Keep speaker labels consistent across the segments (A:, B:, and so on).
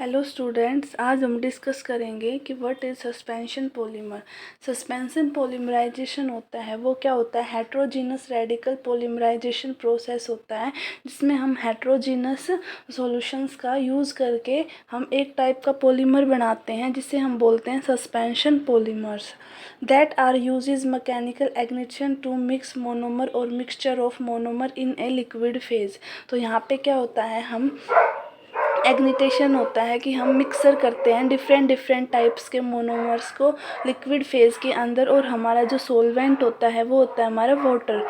A: Hello students, आज हम discuss करेंगे कि what is suspension polymer. Suspension polymerization होता है वो क्या होता है, हेट्रोजीनस रेडिकल पॉलीमराइजेशन प्रोसेस होता है जिसमें हम हेट्रोजीनस सॉल्यूशंस का यूज़ करके हम एक टाइप का पॉलीमर बनाते हैं जिसे हम बोलते हैं suspension polymers that are uses mechanical ignition to mix monomer or mixture of monomer in a liquid phase. तो यहाँ पे क्या होता है, हम एग्निटेशन होता है कि हम मिक्सर करते हैं डिफरेंट टाइप्स के मोनोमर्स को लिक्विड फेज़ के अंदर, और हमारा जो सोलवेंट होता है वो होता है हमारा वाटर।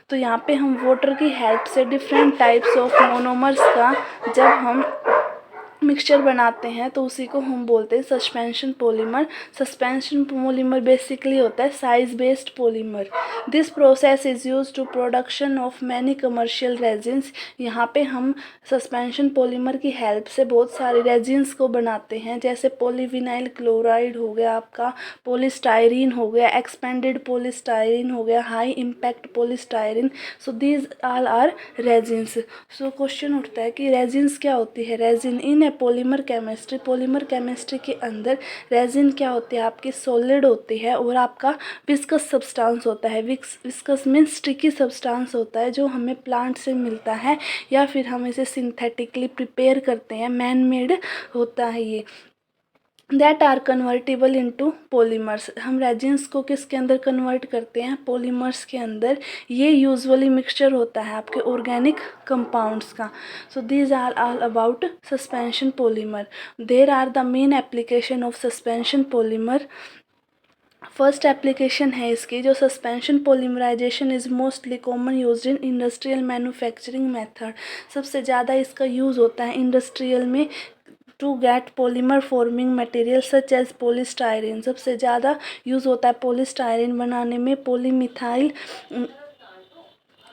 A: तो यहाँ पे हम वाटर की हेल्प से डिफरेंट टाइप्स ऑफ मोनोमर्स का जब हम मिक्सचर बनाते हैं तो उसी को हम बोलते हैं suspension polymer. Suspension polymer basically होता है size based polymer. This process is use to production of many commercial resins. यहाँ पे हम सस्पेंशन पॉलीमर की हेल्प से बहुत सारे रेजिन्स को बनाते हैं, जैसे पॉलीविनाइल क्लोराइड हो गया, आपका पॉलीस्टायरीन हो गया, एक्सपेंडेड पॉलीस्टायरीन हो गया, high impact polystyrene. So these all are resins. So question उठता है कि रेजिन्स क्या होती है। Resin in a polymer chemistry, polymer chemistry के अंदर रेजिन क्या होती है, आपकी सॉलिड होती है और आपका विस्कस सब्सटेंस होता है। विस्कस मीन्स स्टिकी सब्सटेंस होता है जो हमें प्लांट से मिलता है या फिर हम इसे सिंथेटिकली प्रिपेयर करते हैं, मैन मेड होता है ये। That are convertible into polymers. हम रेजिन्स को किसके अंदर कन्वर्ट करते हैं, पॉलीमर्स के अंदर। ये यूजुअली मिक्सचर होता है आपके ऑर्गेनिक कंपाउंड्स का। So these are all about suspension polymer. There are the main application of suspension polymer. First application है इसकी, जो suspension polymerization is mostly common used in industrial manufacturing method. सबसे ज़्यादा इसका यूज़ होता है इंडस्ट्रियल में to get polymer forming material such as polystyrene. सबसे ज़्यादा यूज़ होता है पॉलीस्टायरीन बनाने में। Polymethyl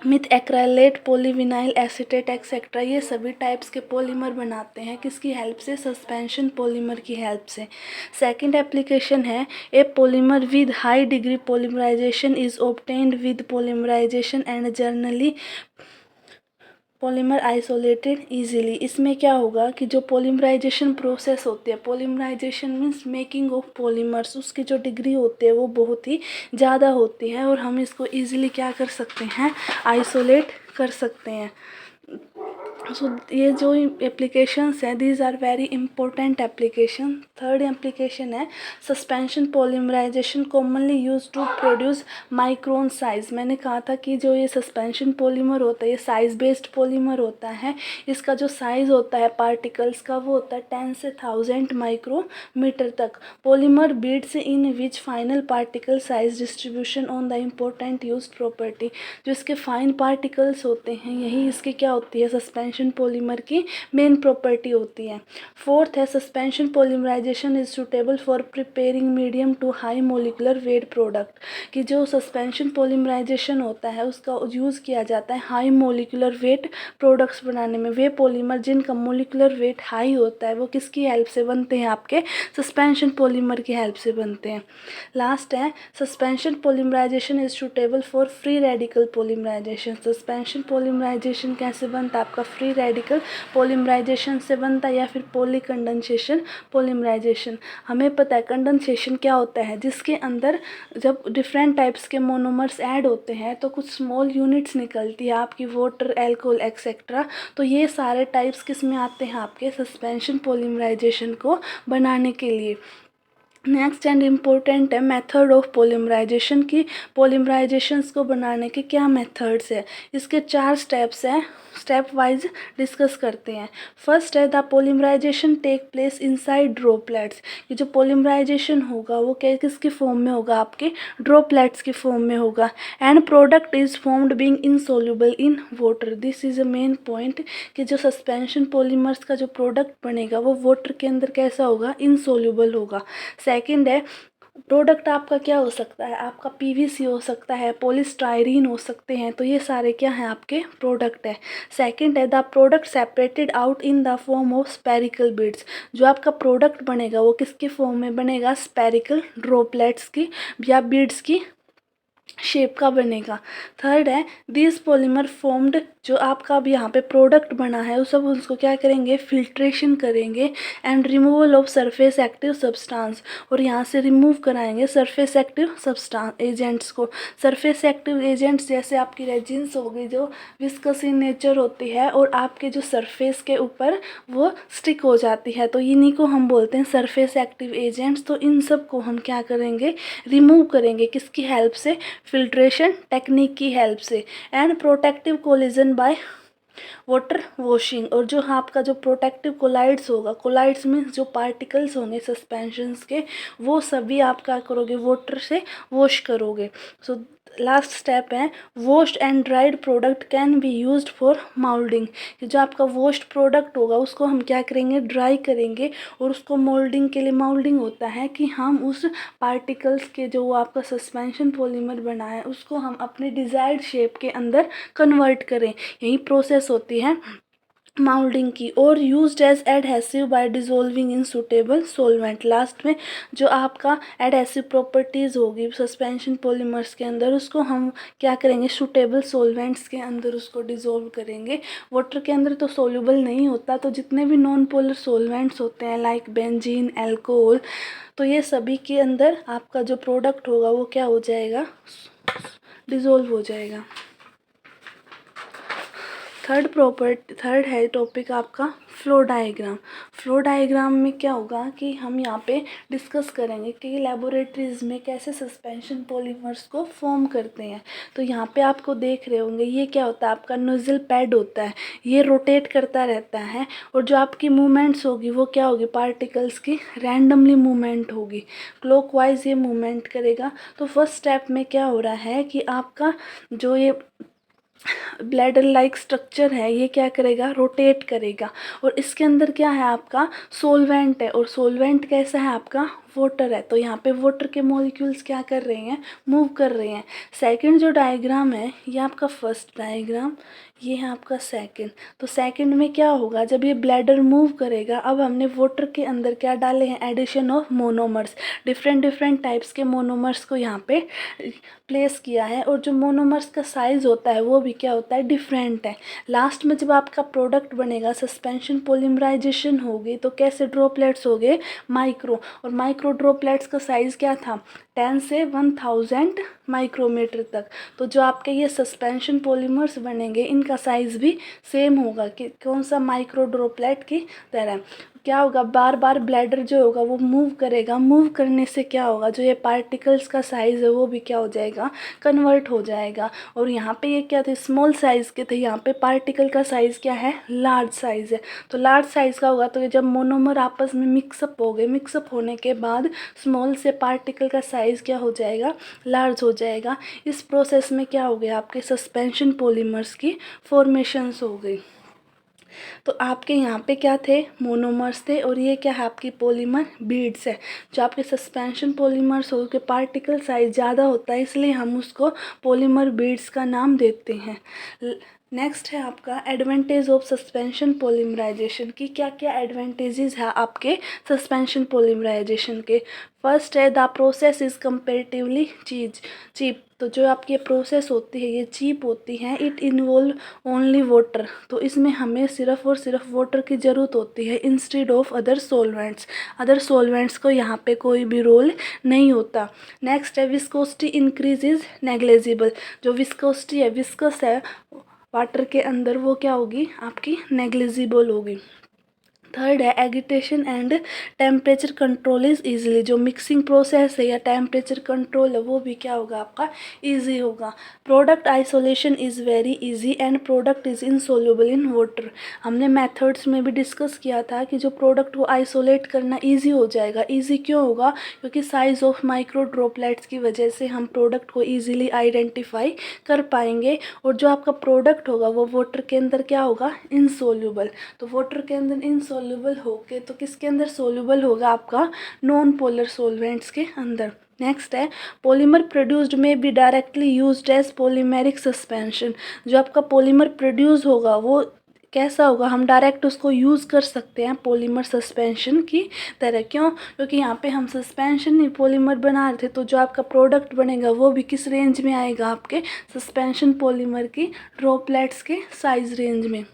A: meth acrylate, polyvinyl acetate etcetera, ये सभी टाइप्स के पॉलीमर बनाते हैं किसकी हेल्प से, सस्पेंशन पॉलीमर की हेल्प से। सेकंड एप्लीकेशन है a polymer with high degree polymerization is obtained with polymerization and generally polymer isolated easily. इसमें क्या होगा कि जो पॉलीमराइजेशन प्रोसेस होती है, polymerization means making of polymers, उसकी जो डिग्री होती है वो बहुत ही ज़्यादा होती है और हम इसको इजीली क्या कर सकते हैं, आइसोलेट कर सकते हैं। सो ये जो एप्लीकेशंस हैं these are very important application. Third application है suspension polymerization commonly use to produce micron size. मैंने कहा था कि जो ये सस्पेंशन पॉलीमर होता है ये साइज बेस्ड पॉलीमर होता है। इसका जो साइज होता है पार्टिकल्स का वो होता है 10 से 1000 माइक्रोमीटर तक। Polymer beads in which final particle size distribution on the important use property. जो इसके फाइन पार्टिकल्स होते हैं यही इसकी क्या होती है, सस्पेंशन पॉलीमर की मेन प्रॉपर्टी होती है। फोर्थ है suspension polymerization is suitable for preparing medium to high molecular weight product. कि जो सस्पेंशन पॉलीमराइजेशन होता है उसका यूज़ किया जाता है हाई मोलिकुलर वेट प्रोडक्ट्स बनाने में। वे पॉलीमर जिनका मोलिकुलर वेट हाई होता है वो किसकी हेल्प से बनते हैं, आपके सस्पेंशन पॉलीमर की हेल्प से बनते हैं। लास्ट है suspension polymerization is suitable for free radical polymerization. Suspension polymerization कैसे बनता है, आपका फ्री रेडिकल पॉलीमराइजेशन से बनता है या फिर पॉली कंडेंसेशन पॉलीमराइजेशन। हमें पता है कंडेंसेशन क्या होता है, जिसके अंदर जब डिफरेंट टाइप्स के मोनोमर्स ऐड होते हैं तो कुछ स्मॉल यूनिट्स निकलती है आपकी वाटर, अल्कोहल एक्सेट्रा। तो ये सारे टाइप्स किस में आते हैं, आपके सस्पेंशन पॉलीमराइजेशन को बनाने के लिए। नेक्स्ट एंड इम्पोर्टेंट है मेथड ऑफ पॉलीमराइजेशन की। पॉलीमराइजेशंस को बनाने के क्या मेथड्स है, इसके 4 स्टेप्स हैं, स्टेप वाइज डिस्कस करते हैं। फर्स्ट है the polymerization take place inside droplets. ये जो पॉलीमराइजेशन होगा वो किसकी फॉर्म में होगा, आपके ड्रॉपलेट्स की फॉर्म में होगा। And product is formed being insoluble in water. This is a main point कि जो सस्पेंशन पॉलीमर्स का जो प्रोडक्ट बनेगा वो वाटर के अंदर कैसा होगा, इनसोल्यूबल होगा। सेकंड है प्रोडक्ट आपका क्या हो सकता है, आपका पीवीसी हो सकता है, पॉलीस्टायरीन हो सकते हैं। तो ये सारे क्या हैं, आपके प्रोडक्ट है। सेकंड है the product separated out in the form of spherical beads. जो आपका प्रोडक्ट बनेगा वो किसके फॉर्म में बनेगा, स्पेरिकल ड्रॉपलेट्स की या बीड्स की शेप का बनेगा। थर्ड है दिस पॉलीमर फॉर्म्ड जो आपका अब यहाँ पे प्रोडक्ट बना है उस सब उसको क्या करेंगे, फिल्ट्रेशन करेंगे and removal of surface active substance, और यहाँ से रिमूव कराएंगे सरफेस एक्टिव सब्सटेंस एजेंट्स को। सरफेस एक्टिव एजेंट्स जैसे आपकी रेजिन्स हो गई जो विस्कस इन नेचर होती है और आपके जो सरफेस के ऊपर वो स्टिक हो जाती है, तो इन्हीं को हम बोलते हैं सरफेस एक्टिव एजेंट्स। तो इन सब को हम क्या करेंगे, रिमूव करेंगे, किसकी हेल्प से, फिल्ट्रेशन टेक्निक की हेल्प से। And protective collision by water washing, और जो आपका जो प्रोटेक्टिव कोलाइड्स होगा, कोलाइड्स में जो पार्टिकल्स होंगे सस्पेंशंस के, वो सभी आप क्या करोगे, वाटर से वॉश करोगे। सो लास्ट स्टेप है washed and dried product can be used for moulding. जो आपका वॉश्ड प्रोडक्ट होगा उसको हम क्या करेंगे, ड्राई करेंगे, और उसको मोल्डिंग के लिए, मोल्डिंग होता है कि हम उस पार्टिकल्स के जो आपका सस्पेंशन पॉलीमर बना है उसको हम अपने डिज़ायर्ड शेप के अंदर कन्वर्ट करें, यही प्रोसेस होती है मोल्डिंग की। और used as adhesive by dissolving in suitable solvent. Last में जो आपका एडहेसिव प्रॉपर्टीज़ होगी सस्पेंशन पॉलीमर्स के अंदर उसको हम क्या करेंगे, सुटेबल सोलवेंट्स के अंदर उसको डिज़ोल्व करेंगे। वाटर के अंदर तो सोल्यूबल नहीं होता, तो जितने भी नॉन पोलर सोलवेंट्स होते हैं लाइक बेंजीन, अल्कोहल, तो ये सभी के अंदर आपका जो प्रोडक्ट होगा वो क्या हो जाएगा, डिज़ोल्व हो जाएगा। थर्ड है टॉपिक आपका फ्लो डायग्राम। फ्लो डायग्राम में क्या होगा कि हम यहाँ पे डिस्कस करेंगे कि लैबोरेटरीज़ में कैसे सस्पेंशन पॉलीमर्स को फॉर्म करते हैं। तो यहाँ पे आपको देख रहे होंगे ये क्या होता है, आपका नोजल पैड होता है, ये रोटेट करता रहता है, और जो आपकी मूवमेंट्स होगी वो क्या होगी, पार्टिकल्स की रैंडमली मूवमेंट होगी, क्लॉकवाइज ये मूवमेंट करेगा। तो फर्स्ट स्टेप में क्या हो रहा है कि आपका जो ये ब्लैडर लाइक स्ट्रक्चर है ये क्या करेगा, रोटेट करेगा, और इसके अंदर क्या है, आपका सोलवेंट है, और सोलवेंट कैसा है, आपका वाटर है। तो यहाँ पे वाटर के मॉलिक्यूल्स क्या कर रहे हैं, मूव कर रहे हैं। सेकंड जो डायग्राम है ये आपका फर्स्ट डायग्राम, ये है आपका सेकंड। तो सेकंड में क्या होगा, जब ये ब्लैडर मूव करेगा, अब हमने वाटर के अंदर क्या डाले हैं, addition of monomers, different types के मोनोमर्स को यहाँ पे प्लेस किया है, और जो मोनोमर्स का साइज़ होता है वो भी क्या होता है, डिफरेंट है। लास्ट में जब आपका प्रोडक्ट बनेगा, सस्पेंशन पॉलीमराइजेशन होगी, तो कैसे ड्रॉपलेट्स हो गए, माइक्रो, और माइक्रो ड्रॉपलेट्स का साइज़ क्या था, 10 से 1000 माइक्रोमीटर तक। तो जो आपके ये सस्पेंशन पॉलीमर्स बनेंगे इनका साइज़ भी सेम होगा कि कौन सा, माइक्रो ड्रॉपलेट की तरह। क्या होगा, बार बार ब्लैडर जो होगा वो मूव करेगा, मूव करने से क्या होगा, जो ये पार्टिकल्स का साइज़ है वो भी क्या हो जाएगा, कन्वर्ट हो जाएगा। और यहाँ पे ये क्या थे, स्मॉल साइज़ के थे, यहाँ पे पार्टिकल का साइज़ क्या है, लार्ज साइज़ है। तो लार्ज साइज़ का होगा, तो ये जब मोनोमर आपस में मिक्सअप हो गए, मिक्सअप होने के बाद स्मॉल से पार्टिकल का साइज़ क्या हो जाएगा, लार्ज हो जाएगा। इस प्रोसेस में क्या हो गया, आपके सस्पेंशन पॉलीमर्स की फॉर्मेशंस हो गई। तो आपके यहाँ पे क्या थे, मोनोमर्स थे, और ये क्या है, आपकी पॉलीमर बीड्स है। जो आपके सस्पेंशन पॉलीमर्स हो के पार्टिकल साइज ज़्यादा होता है, इसलिए हम उसको पॉलीमर बीड्स का नाम देते हैं। नेक्स्ट है आपका एडवांटेज ऑफ सस्पेंशन पॉलीमराइजेशन की, क्या क्या एडवांटेजेस है आपके सस्पेंशन पॉलीमराइजेशन के। फर्स्ट है the process is comparatively cheap. तो जो आपकी ये प्रोसेस होती है ये चीप होती है। इट इन्वॉल्व ओनली वाटर, तो इसमें हमें सिर्फ और सिर्फ वाटर की ज़रूरत होती है instead of other solvents. Other solvents को यहाँ पे कोई भी रोल नहीं होता। नेक्स्ट है विस्कोसिटी इंक्रीज इज नेग्लेजिबल। जो विस्कोसिटी है, विस्कस है वाटर के अंदर, वो क्या होगी, आपकी नेग्लिजिबल होगी। थर्ड है agitation and temperature control is easily. जो मिक्सिंग प्रोसेस है या टेम्परेचर कंट्रोल है वो भी क्या होगा, आपका ईजी होगा। Product isolation is very easy and product is insoluble in water. हमने मेथड्स में भी डिस्कस किया था कि जो प्रोडक्ट को आइसोलेट करना ईजी हो जाएगा। ईजी क्यों होगा, क्योंकि साइज़ ऑफ माइक्रो ड्रॉपलेट्स की वजह से हम प्रोडक्ट को ईजिली आइडेंटिफाई कर पाएंगे। और जो आपका प्रोडक्ट होगा वो वाटर के अंदर क्या होगा, इनसोल्यूबल। तो वाटर के अंदर इनसोल्यूबल होके तो किसके अंदर सोल्यूबल होगा, आपका नॉन पोलर सोलवेंट्स के अंदर। नेक्स्ट है polymer produced may be directly used as polymeric suspension. जो आपका पॉलीमर प्रोड्यूस होगा वो कैसा होगा, हम डायरेक्ट उसको यूज़ कर सकते हैं पॉलीमर सस्पेंशन की तरह। क्यों? क्योंकि यहाँ पे हम सस्पेंशन नहीं पॉलीमर बना रहे थे, तो जो आपका प्रोडक्ट बनेगा वो भी किस रेंज में आएगा, आपके सस्पेंशन पॉलीमर की ड्रॉपलेट्स के साइज रेंज में।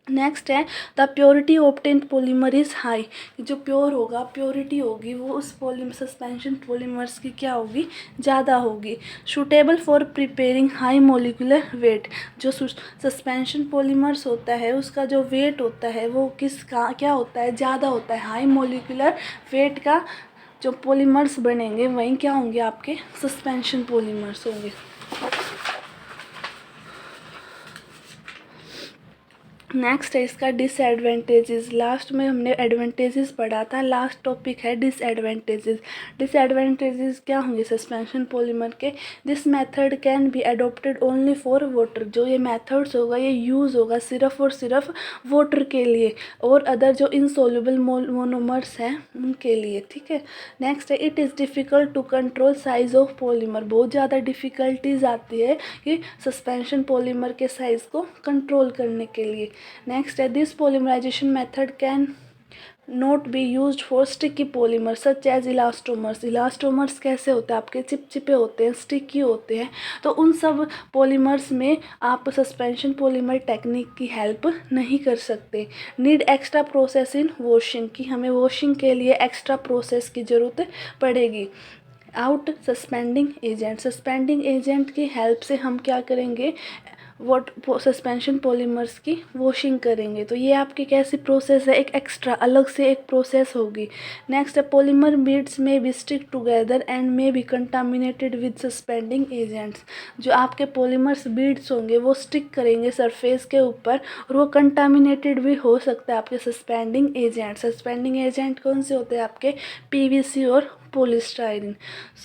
A: नेक्स्ट है the purity obtained polymer is high. जो प्योर होगा, प्योरिटी होगी, वो उस पॉलीमर सस्पेंशन पॉलीमर्स की क्या होगी, ज़्यादा होगी। Suitable for preparing high molecular wait. जो सस्पेंशन पॉलीमर्स होता है उसका जो वेट होता है वो किसका क्या होता है, ज़्यादा होता है। हाई मोलिकुलर वेट का जो पॉलीमर्स बनेंगे वहीं क्या होंगे, आपके सस्पेंशन पॉलीमर्स होंगे। नेक्स्ट है इसका डिसएडवांटेजेस। लास्ट में हमने एडवांटेजेस पढ़ा था, लास्ट टॉपिक है डिसएडवांटेजेस। डिसएडवांटेजेस क्या होंगे सस्पेंशन पॉलीमर के? This method can be adopted only for water. जो ये मेथड्स होगा ये यूज़ होगा सिर्फ और सिर्फ वाटर के लिए और अदर जो इनसोल्यूबल मोनोमर्स हैं उनके लिए, ठीक है। नेक्स्ट है it is difficult to control size of polymer. बहुत ज़्यादा डिफ़िकल्टीज आती है कि सस्पेंशन पॉलीमर के साइज़ को कंट्रोल करने के लिए। नेक्स्ट है this polymerization method can not be used for sticky polymer such as elastomers. Elastomers कैसे होते हैं, आपके चिपचिपे होते हैं, स्टिकी होते हैं, तो उन सब पॉलीमर्स में आप सस्पेंशन पॉलीमर टेक्निक की हेल्प नहीं कर सकते। Need extra process in washing, कि हमें वॉशिंग के लिए एक्स्ट्रा प्रोसेस की ज़रूरत पड़ेगी। Out suspending agent, suspending agent की हेल्प से हम क्या करेंगे, वॉट सस्पेंशन पॉलीमर्स की वॉशिंग करेंगे। तो ये आपकी कैसी प्रोसेस है, एक एक्स्ट्रा अलग से एक प्रोसेस होगी। नेक्स्ट है polymer beads may be stick together and may be contaminated with suspending agents. जो आपके पॉलीमर्स बीड्स होंगे वो स्टिक करेंगे सरफेस के ऊपर और वो कंटामिनेटेड भी हो सकता है आपके सस्पेंडिंग एजेंट। सस्पेंडिंग एजेंट कौन से होते हैं, आपके पीवीसी और पॉलीस्टाइरीन।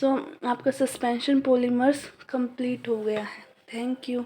A: सो आपका सस्पेंशन पॉलीमर्स कंप्लीट हो गया है। Thank you.